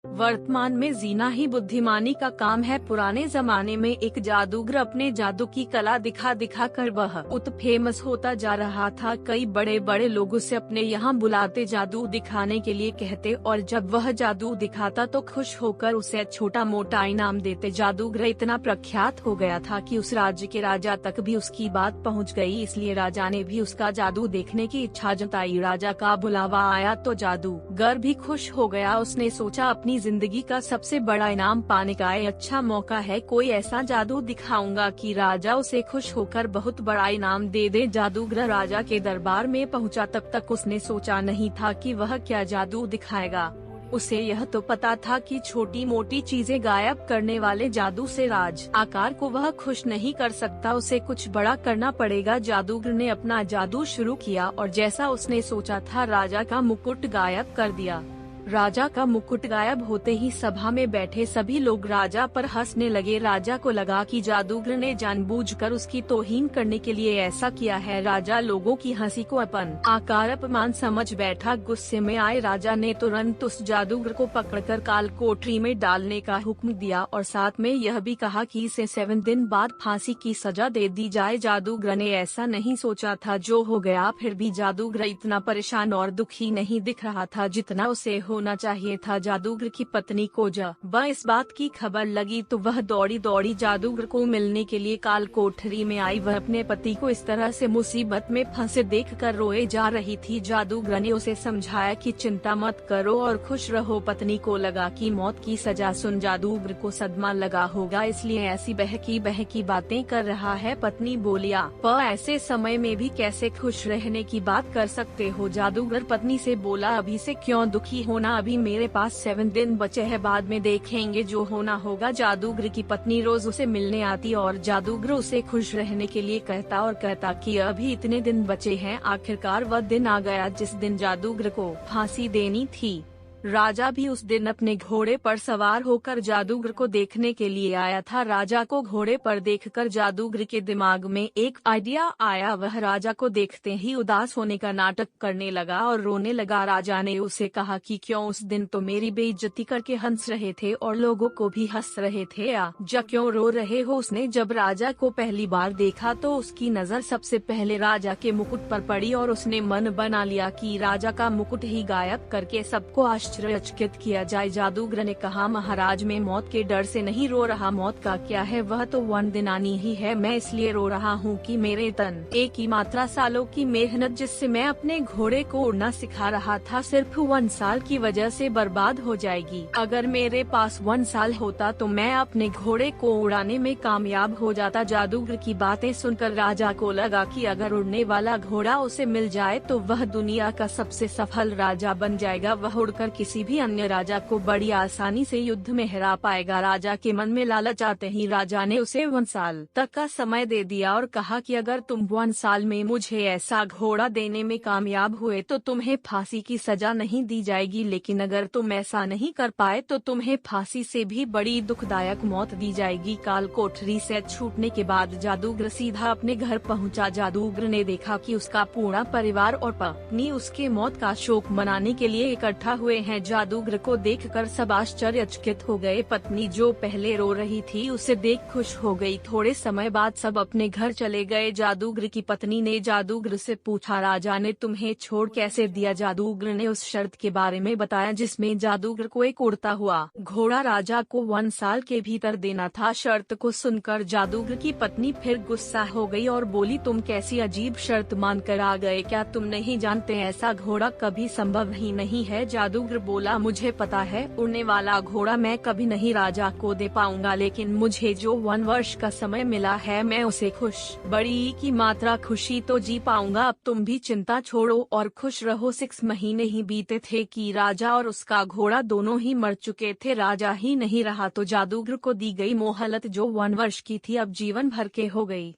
वर्तमान में जीना ही बुद्धिमानी का काम है। पुराने जमाने में एक जादूगर अपने जादू की कला दिखा दिखा कर बहुत फेमस होता जा रहा था। कई बड़े बड़े लोग उसे अपने यहाँ बुलाते, जादू दिखाने के लिए कहते, और जब वह जादू दिखाता तो खुश होकर उसे छोटा मोटा इनाम देते। जादूगर इतना प्रख्यात हो गया था कि उस राज्य के राजा तक भी उसकी बात पहुँच गई, इसलिए राजा ने भी उसका जादू देखने की इच्छा जताई। राजा का बुलावा आया तो जादूगर भी खुश हो गया। उसने सोचा अपनी जिंदगी का सबसे बड़ा इनाम पाने का ये अच्छा मौका है, कोई ऐसा जादू दिखाऊंगा कि राजा उसे खुश होकर बहुत बड़ा इनाम दे दे। जादूगर राजा के दरबार में पहुंचा, तब तक उसने सोचा नहीं था कि वह क्या जादू दिखाएगा। उसे यह तो पता था कि छोटी मोटी चीजें गायब करने वाले जादू से राज आकार को वह खुश नहीं कर सकता, उसे कुछ बड़ा करना पड़ेगा। जादूगर ने अपना जादू शुरू किया और जैसा उसने सोचा था राजा का मुकुट गायब कर दिया। राजा का मुकुट गायब होते ही सभा में बैठे सभी लोग राजा पर हंसने लगे। राजा को लगा कि जादूगर ने जानबूझकर उसकी तौहीन करने के लिए ऐसा किया है। राजा लोगों की हंसी को अपन आकार अपमान समझ बैठा। गुस्से में आए राजा ने तुरंत उस जादूगर को पकड़कर काल कोठरी में डालने का हुक्म दिया और साथ में यह भी कहा कि इसे 7 दिन बाद फांसी की सजा दे दी जाए। जादूगर ने ऐसा नहीं सोचा था जो हो गया, फिर भी जादूगर इतना परेशान और दुखी नहीं दिख रहा था जितना उसे होना चाहिए था। जादूगर की पत्नी को जब इस बात की खबर लगी तो वह दौड़ी दौड़ी जादूगर को मिलने के लिए काल कोठरी में आई। वह अपने पति को इस तरह से मुसीबत में फंसे देखकर रोए जा रही थी। जादूगर ने उसे समझाया कि चिंता मत करो और खुश रहो। पत्नी को लगा कि मौत की सजा सुन जादूगर को सदमा लगा होगा, इसलिए ऐसी बहकी बातें कर रहा है। पत्नी बोलिया, पर ऐसे समय में भी कैसे खुश रहने की बात कर सकते हो। जादूगर पत्नी से बोला, अभी से क्यों दुखी होना, अभी मेरे पास 7 दिन बचे हैं, बाद में देखेंगे जो होना होगा। जादूगर की पत्नी रोज उसे मिलने आती और जादूगर उसे खुश रहने के लिए कहता कि अभी इतने दिन बचे हैं। आखिरकार वह दिन आ गया जिस दिन जादूगर को फांसी देनी थी। राजा भी उस दिन अपने घोड़े पर सवार होकर जादूगर को देखने के लिए आया था। राजा को घोड़े पर देखकर जादूगर के दिमाग में एक आइडिया आया। वह राजा को देखते ही उदास होने का नाटक करने लगा और रोने लगा। राजा ने उसे कहा कि क्यों उस दिन तो मेरी बेइज्जती करके हंस रहे थे और लोगों को भी हंस रहे थे, आज क्यों रो रहे हो। उसने जब राजा को पहली बार देखा तो उसकी नजर सबसे पहले राजा के मुकुट पर पड़ी और उसने मन बना लिया कि राजा का मुकुट ही गायब करके सबको आश्चर्यचकित किया जाए। जादूगर ने कहा, महाराज मैं मौत के डर से नहीं रो रहा, मौत का क्या है, वह तो 1 दिन आनी ही है। मैं इसलिए रो रहा हूँ कि मेरे तन एक ही मात्रा सालों की मेहनत जिससे मैं अपने घोड़े को उड़ना सिखा रहा था सिर्फ 1 साल की वजह से बर्बाद हो जाएगी। अगर मेरे पास 1 साल होता तो मैं अपने घोड़े को उड़ाने में कामयाब हो जाता। जादूगर की बातें सुनकर राजा को लगा कि अगर उड़ने वाला घोड़ा उसे मिल जाए तो वह दुनिया का सबसे सफल राजा बन जाएगा। वह उड़कर किसी भी अन्य राजा को बड़ी आसानी से युद्ध में हरा पाएगा। राजा के मन में लालच आते ही राजा ने उसे 1 साल तक का समय दे दिया और कहा कि अगर तुम 1 साल में मुझे ऐसा घोड़ा देने में कामयाब हुए तो तुम्हें फांसी की सजा नहीं दी जाएगी, लेकिन अगर तुम ऐसा नहीं कर पाए तो तुम्हें फांसी से भी बड़ी दुखदायक मौत दी जाएगी। काल कोठरी से छूटने के बाद जादूगर सीधा अपने घर पहुंचा। जादूगर ने देखा कि उसका पूरा परिवार और पत्नी उसके मौत का शोक मनाने के लिए इकट्ठा हुए हैं। जादूगर को देखकर सब आश्चर्यचकित हो गए। पत्नी जो पहले रो रही थी उसे देख खुश हो गई। थोड़े समय बाद सब अपने घर चले गए। जादूगर की पत्नी ने जादूगर से पूछा, राजा ने तुम्हें छोड़ कैसे दिया। जादूगर ने उस शर्त के बारे में बताया जिसमें जादूगर को एक उड़ता हुआ घोड़ा राजा को 1 साल के भीतर देना था। शर्त को सुनकर जादूगर की पत्नी फिर गुस्सा हो गई और बोली, तुम कैसी अजीब शर्त मानकर आ गए, क्या तुम नहीं जानते ऐसा घोड़ा कभी संभव ही नहीं है। जादूगर बोला, मुझे पता है उड़ने वाला घोड़ा मैं कभी नहीं राजा को दे पाऊंगा, लेकिन मुझे जो 1 वर्ष का समय मिला है मैं उसे खुश बड़ी की मात्रा खुशी तो जी पाऊंगा। अब तुम भी चिंता छोड़ो और खुश रहो। 6 महीने ही बीते थे कि राजा और उसका घोड़ा दोनों ही मर चुके थे। राजा ही नहीं रहा तो जादूगर को दी गई मोहलत जो 1 वर्ष की थी अब जीवन भर के हो गई।